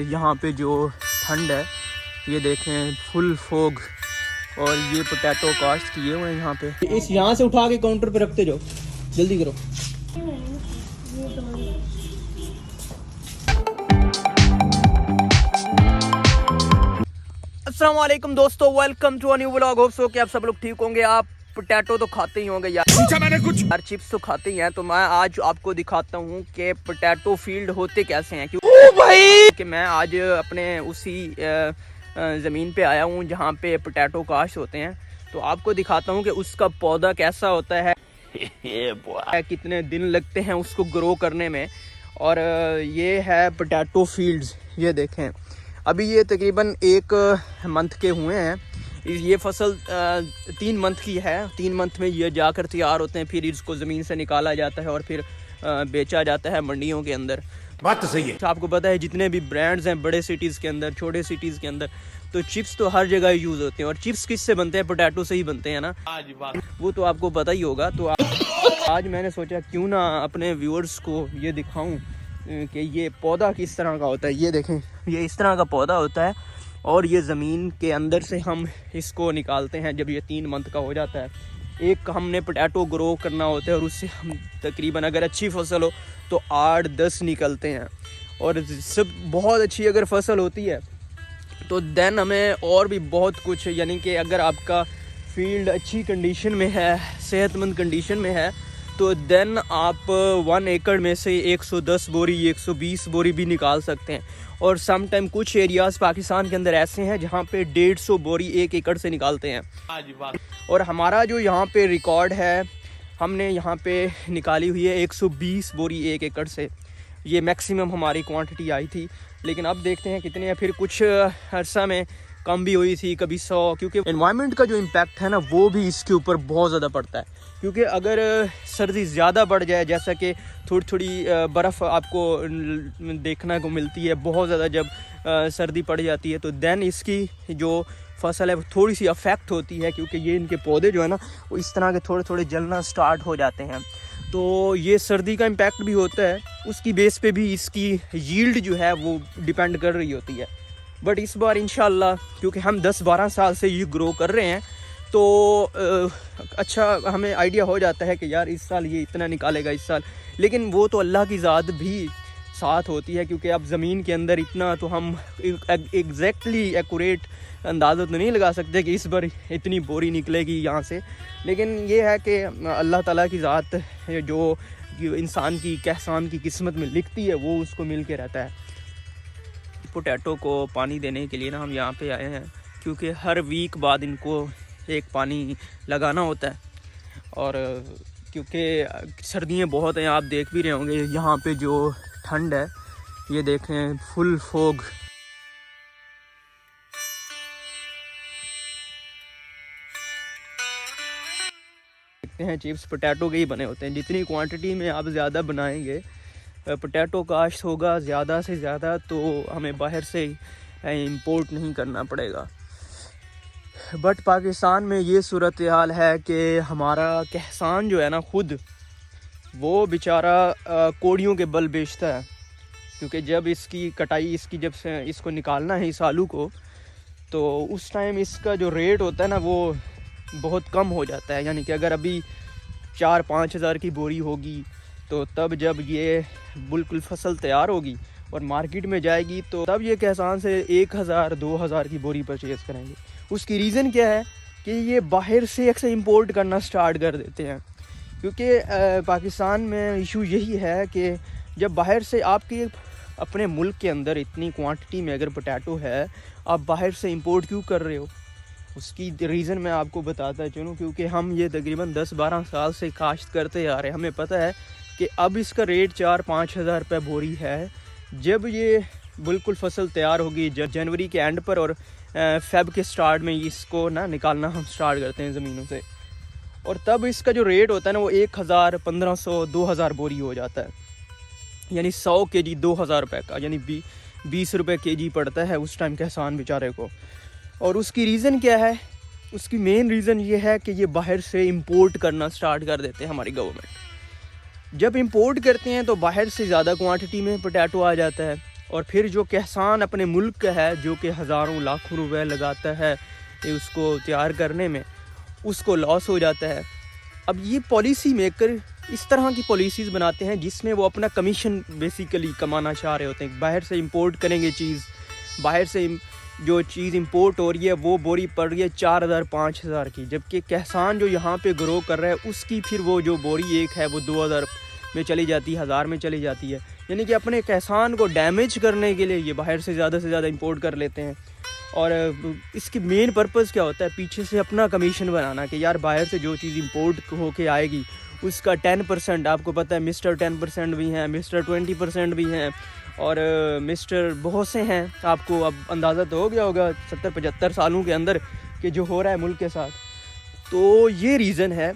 यहाँ पे जो ठंड है ये देखें, फुल फोग, और ये पोटैटो कास्ट किए हुए हैं यहाँ पे। इस यहाँ से उठा के काउंटर पे रखते जाओ, जल्दी करो। अस्सलाम वालेकुम दोस्तों, welcome to a new vlog. Hope so कि आप सब लोग ठीक होंगे। आप पोटैटो तो खाते ही होंगे यार, पूछा मैंने कुछ यार, चिप्स तो खाते ही हैं। तो मैं आज आपको दिखाता हूँ कि पोटैटो फील्ड होते कैसे हैं। क्यों भाई कि मैं आज अपने उसी ज़मीन पे आया हूँ जहाँ पे पोटैटो काश होते हैं। तो आपको दिखाता हूँ कि उसका पौधा कैसा होता है कितने दिन लगते हैं उसको ग्रो करने में। और ये है पोटैटो फील्ड्स, ये देखें। अभी ये तकरीबन 1 मंथ के हुए हैं। ये फसल 3 मंथ की है। 3 मंथ में ये जाकर तैयार होते हैं, फिर इसको ज़मीन से निकाला जाता है और फिर बेचा जाता है मंडियों के अंदर। बात तो सही है। तो आपको पता है जितने भी ब्रांड्स हैं बड़े सिटीज़ के अंदर, छोटे सिटीज़ के अंदर, तो चिप्स तो हर जगह यूज़ होते हैं। और चिप्स किससे बनते हैं? पोटैटो से ही बनते हैं ना, वो तो आपको पता ही होगा। तो आज मैंने सोचा क्यों ना अपने व्यूअर्स को ये दिखाऊं कि ये पौधा किस तरह का होता है। ये देखें, ये इस तरह का पौधा होता है और ये ज़मीन के अंदर से हम इसको निकालते हैं जब ये 3 मंथ का हो जाता है। एक हमने पोटैटो ग्रो करना होता है और उससे हम तकरीबन अगर अच्छी फसल हो तो 8-10 निकलते हैं। और सब बहुत अच्छी अगर फसल होती है तो देन हमें और भी बहुत कुछ, यानी कि अगर आपका फील्ड अच्छी कंडीशन में है, सेहतमंद कंडीशन में है, तो देन आप 1 एकड़ में से 110 बोरी 120 बोरी भी निकाल सकते हैं। और सम टाइम कुछ एरियाज़ पाकिस्तान के अंदर ऐसे हैं जहाँ पे 150 बोरी 1 एकड़ से निकालते हैं। और हमारा जो यहाँ पे रिकॉर्ड है, हमने यहाँ पे निकाली हुई है 120 बोरी 1 एकड़ से। ये मैक्सिमम हमारी क्वांटिटी आई थी, लेकिन अब देखते हैं कितने हैं। फिर कुछ अरसा में कम भी हुई थी, कभी 100। क्योंकि एनवायरनमेंट का जो इम्पैक्ट है ना, वो भी इसके ऊपर बहुत ज़्यादा पड़ता है। क्योंकि अगर सर्दी ज़्यादा बढ़ जाए, जैसा कि थोड़ी थोड़ी बर्फ़ आपको देखने को मिलती है बहुत ज़्यादा, जब सर्दी पड़ जाती है, तो देन इसकी जो फसल है वो थोड़ी सी अफेक्ट होती है। क्योंकि ये इनके पौधे जो है ना, वो इस तरह के थोड़े थोड़े जलना स्टार्ट हो जाते हैं। तो ये सर्दी का इम्पैक्ट भी होता है, उसकी बेस पे भी इसकी यील्ड जो है वो डिपेंड कर रही होती है। बट इस बार इंशाल्लाह, क्योंकि हम 10-12 साल से ये ग्रो कर रहे हैं, तो अच्छा हमें आइडिया हो जाता है कि यार इस साल ये इतना निकालेगा इस साल। लेकिन वो तो अल्लाह की ज़ात भी साथ होती है। क्योंकि अब ज़मीन के अंदर इतना तो हम एग्जैक्टली एक्यूरेट अंदाज़ा तो नहीं लगा सकते कि इस बार इतनी बोरी निकलेगी यहाँ से। लेकिन ये है कि अल्लाह ताला की ज़ात जो इंसान की कहसान की किस्मत में लिखती है वो उसको मिल के रहता है। पोटैटो को पानी देने के लिए ना हम यहाँ पे आए हैं, क्योंकि हर वीक बाद इनको एक पानी लगाना होता है। और क्योंकि सर्दियाँ बहुत हैं, आप देख भी रहे होंगे यहाँ पे जो ठंड है, ये देखें, फुल फोग। देखते हैं चिप्स पोटैटो के ही बने होते हैं। जितनी क्वांटिटी में आप ज़्यादा बनाएंगे पोटैटो काश्त होगा ज़्यादा से ज़्यादा, तो हमें बाहर से इंपोर्ट नहीं करना पड़ेगा। बट पाकिस्तान में ये सूरत हाल है कि हमारा किसान जो है ना, खुद वो बेचारा कोड़ियों के बल बेचता है। क्योंकि जब इसकी कटाई, इसकी जब से इसको निकालना है इस आलू को, तो उस टाइम इसका जो रेट होता है ना वो बहुत कम हो जाता है। यानी कि अगर अभी 4-5 हज़ार की बोरी होगी, तो तब जब ये बिल्कुल फसल तैयार होगी और मार्केट में जाएगी, तो तब ये किसान से 1,000-2,000 की बोरी परचेज़ करेंगे। उसकी रीज़न क्या है कि ये बाहर से अक्सर इंपोर्ट करना स्टार्ट कर देते हैं। क्योंकि पाकिस्तान में इशू यही है कि जब बाहर से आपके अपने मुल्क के अंदर इतनी क्वांटिटी में अगर पोटैटो है, आप बाहर से इंपोर्ट क्यों कर रहे हो? उसकी रीज़न मैं आपको बताता चलूँ। क्योंकि हम ये तकरीबन 10-12 साल से काश्त करते आ रहे हैं। हमें पता है कि अब इसका रेट 4-5 हज़ार रुपये बोरी है। जब ये बिल्कुल फसल तैयार होगी, जब जनवरी के एंड पर और फेब के स्टार्ट में इसको ना निकालना हम स्टार्ट करते हैं ज़मीनों से, और तब इसका जो रेट होता है ना वो 1,000, 1,500, 2,000 बोरी हो जाता है। यानी 100 kg 2,000 रुपये का, यानी 20 रुपये kg पड़ता है उस टाइम किसान बेचारे को। और उसकी रीज़न क्या है? उसकी मेन रीज़न ये है कि ये बाहर से इंपोर्ट करना स्टार्ट कर देते हैं हमारी गवर्नमेंट। जब इंपोर्ट करते हैं तो बाहर से ज़्यादा क्वांटिटी में पोटैटो आ जाता है। और फिर जो किसान अपने मुल्क का है, जो कि हज़ारों लाखों रुपए लगाता है ये उसको तैयार करने में, उसको लॉस हो जाता है। अब ये पॉलिसी मेकर इस तरह की पॉलिसीज़ बनाते हैं जिसमें वो अपना कमीशन बेसिकली कमाना चाह रहे होते हैं। बाहर से इंपोर्ट करेंगे चीज़, बाहर से जो चीज़ इंपोर्ट हो रही है वो बोरी पड़ रही है 4000-5000 की, जबकि किसान जो यहाँ पे ग्रो कर रहा है उसकी फिर वो जो बोरी एक है वो 2000 में चली जाती है, 1000 में चली जाती है। यानी कि अपने किसान को डैमेज करने के लिए ये बाहर से ज़्यादा इंपोर्ट कर लेते हैं। और इसकी मेन पर्पज़ क्या होता है, पीछे से अपना कमीशन बनाना कि यार बाहर से जो चीज़ इंपोर्ट होके आएगी उसका 10%, आपको पता है मिस्टर 10% भी हैं, मिस्टर 20% भी हैं, और मिस्टर बहुत से हैं। आपको अब अंदाज़ा तो हो गया होगा 70-75 सालों के अंदर कि जो हो रहा है मुल्क के साथ। तो ये रीज़न है।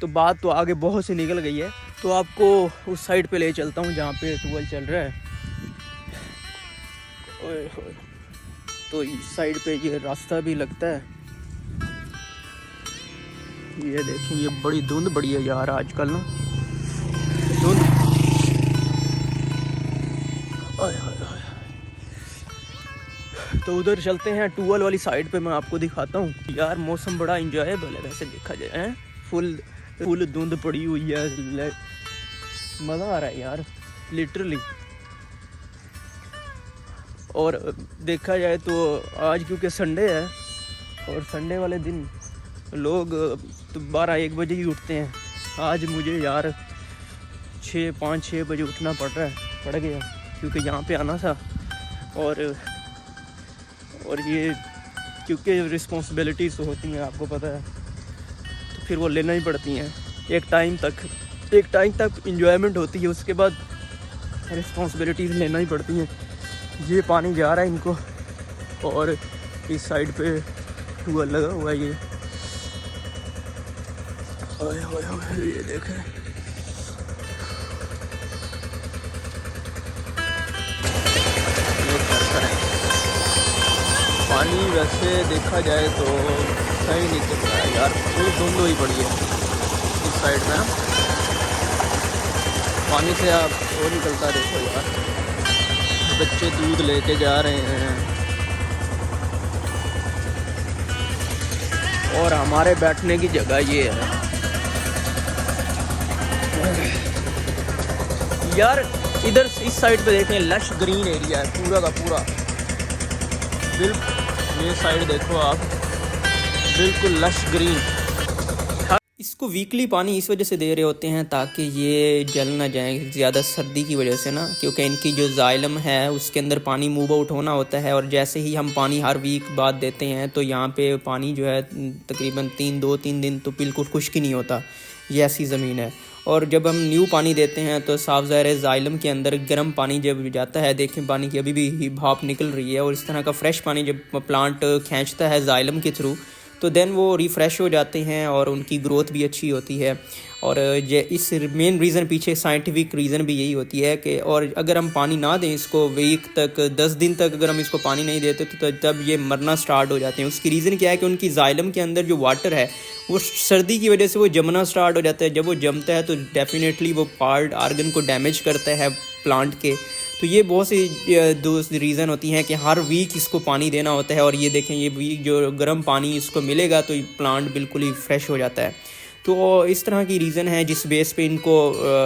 तो बात तो आगे बहुत सी निकल गई है, तो आपको उस साइड पे ले चलता हूँ जहाँ पे टूवेल चल रहा है। ओए होए, तो इस साइड पे ये रास्ता भी लगता है। ये देखें, ये बड़ी धुंध बड़ी है यार आजकल ना, धुंध। तो उधर चलते हैं टूवेल वाली साइड पे, मैं आपको दिखाता हूँ। यार मौसम बड़ा इंजॉयबल है वैसे देखा जाए, फुल धुंध पड़ी हुई है, मज़ा आ रहा है यार लिटरली। और देखा जाए तो आज क्योंकि संडे है और संडे वाले दिन लोग तो 12-1 बजे ही उठते हैं। आज मुझे यार 5-6 बजे उठना पड़ गया क्योंकि यहाँ पे आना था। और ये क्योंकि रिस्पॉन्सिबिलिटीज़ तो होती हैं, आपको पता है, तो फिर वो लेना ही पड़ती हैं। एक टाइम तक इंजॉयमेंट होती है, उसके बाद रिस्पॉन्सिबिलिटीज़ लेना ही पड़ती हैं। ये पानी जा रहा है इनको, और इस साइड पे टूवेल लगा हुआ है। ये देखें, पानी वैसे देखा जाए तो सही नहीं चल रहा है यार, फुल धुंध ही पड़ी है इस साइड में ना। पानी से आप वो निकलता देखो यार, बच्चे दूध लेके जा रहे हैं और हमारे बैठने की जगह ये है यार। इधर इस साइड पे देखें, लश ग्रीन एरिया है पूरा का पूरा, बिल्कुल। ये साइड देखो आप, बिल्कुल लश ग्रीन। इसको वीकली पानी इस वजह से दे रहे होते हैं ताकि ये जल ना जाए ज़्यादा सर्दी की वजह से ना, क्योंकि इनकी जो जाइलम है उसके अंदर पानी मूव आउट होना होता है। और जैसे ही हम पानी हर वीक बाद देते हैं तो यहाँ पे पानी जो है तकरीबन 2-3 दिन तो बिल्कुल खुश्क ही नहीं होता, ये ऐसी ज़मीन है। और जब हम न्यू पानी देते हैं तो साफ ज़ाहिर है जाइलम के अंदर गर्म पानी जब जाता है, देखें पानी की अभी भी भाप निकल रही है, और इस तरह का फ्रेश पानी जब प्लांट खींचता है जाइलम के थ्रू तो देन वो रिफ़्रेश हो जाते हैं और उनकी ग्रोथ भी अच्छी होती है। और इस मेन रीज़न पीछे साइंटिफिक रीज़न भी यही होती है कि और अगर हम पानी ना दें इसको वीक तक 10 दिन तक अगर हम इसको पानी नहीं देते तो तब ये मरना स्टार्ट हो जाते हैं। उसकी रीज़न क्या है कि उनकी जाइलम के अंदर जो वाटर है वो सर्दी की वजह से वो जमना स्टार्ट हो जाता है। जब वो जमता है तो डेफिनेटली वो पार्ट आर्गन को डैमेज करता है प्लांट के। तो ये बहुत सी दो रीज़न होती हैं कि हर वीक इसको पानी देना होता है। और ये देखें, ये वीक जो गर्म पानी इसको मिलेगा तो प्लांट बिल्कुल ही फ्रेश हो जाता है। तो इस तरह की रीज़न है जिस बेस पे इनको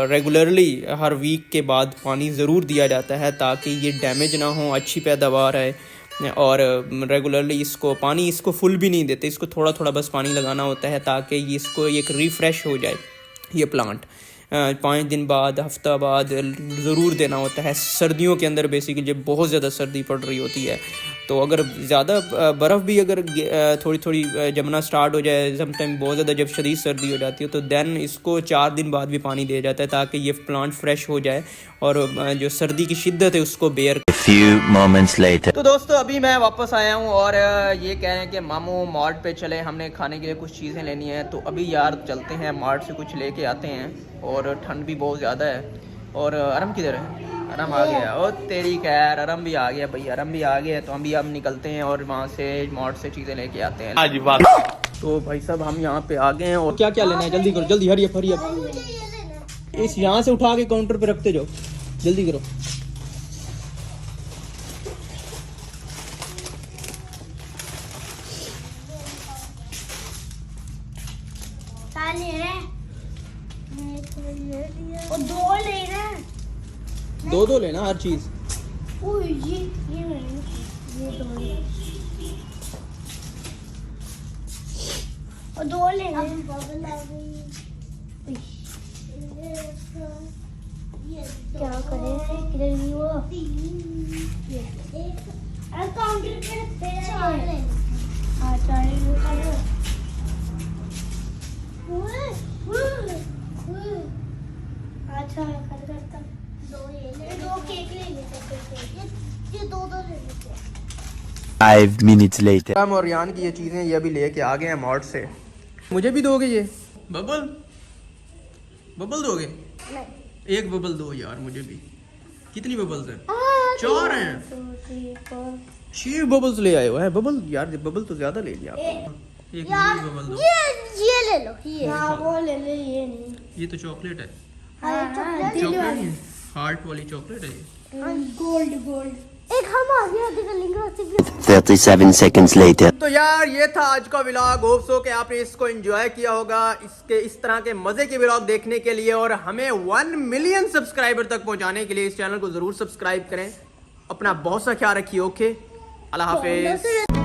रेगुलरली हर वीक के बाद पानी ज़रूर दिया जाता है ताकि ये डैमेज ना हो, अच्छी पैदावार है। और रेगुलरली इसको फुल भी नहीं देते, इसको थोड़ा थोड़ा बस पानी लगाना होता है ताकि इसको एक रिफ़्रेश हो जाए ये प्लांट। 5 दिन बाद, हफ्ता बाद ज़रूर देना होता है। सर्दियों के अंदर बेसिकली जब बहुत ज़्यादा सर्दी पड़ रही होती है तो अगर ज़्यादा बर्फ़ भी अगर थोड़ी थोड़ी जमना स्टार्ट हो जाए, समटाइम बहुत ज़्यादा जब शदीद सर्दी हो जाती है तो देन इसको 4 दिन बाद भी पानी दिया जाता है ताकि ये प्लांट फ्रेश हो जाए और जो सर्दी की शिद्दत है उसको बेयर। Few moments later. तो दोस्तों अभी मैं वापस आया हूँ और ये कह रहे हैं कि मामू मार्ट पे चले, हमने खाने के लिए कुछ चीज़ें लेनी है। तो अभी यार चलते हैं मार्ट से कुछ लेके आते हैं। और ठंड भी बहुत ज़्यादा है। और अरम किधर है? अरम आ गया। और तेरी खैर, अरम भी आ गया भाई, अरम भी आ गया। तो अभी हम निकलते हैं और वहाँ से मार्ट से चीज़ें लेके आते हैं। आज बात। तो भाई साहब हम यहाँ पे आ गए हैं और क्या क्या लेना है जल्दी करो, जल्दी हरी अप। इस यहाँ से उठा के काउंटर पे रखते जाओ, जल्दी करो। ले रहे हैं और 2 ले रहे हैं। 2 लेना हर चीज। ओह ये नहीं, ये 2 ले और 2 ले रहे हैं। बबल आ गई। क्या करें किधर गई वो? अरे काउंटर पे रखते हैं। 4 ले। हाँ 4 ले लो। अच्छा करता 2 ये ले, 2 केक ले लेते हैं। ये 2 ले लेते हैं। 5 minutes later. हम और यान की ये चीजें ये अभी लेके आ गए हैं मॉड से। मुझे भी दोगे ये बबल दोगे? नहीं। एक बबल दो यार मुझे भी। कितनी बबल्स हैं? 4 हैं। 6 बबल्स ले आए हो है बबल यार। बबल तो ज्यादा ले लिया आपने। एक मुझे बबल दो। ये ले लो। ये वो ले ले, ये नहीं। ये तो चॉकलेट है। चॉकलेट चॉकलेट है, हार्ट वाली चॉकलेट है ये। गोल्ड एक हम आगे आगे कर लेंगे। 37 seconds later. तो यार ये था आज का व्लॉग। होप सो कि आपने इसको एंजॉय किया होगा। इसके इस तरह के मजे के व्लॉग देखने के लिए और हमें 1 मिलियन सब्सक्राइबर तक पहुंचाने के लिए इस चैनल को जरूर सब्सक्राइब करें। अपना बहुत सा ख्याल रखिए। ओके, अल्लाह हाफिज।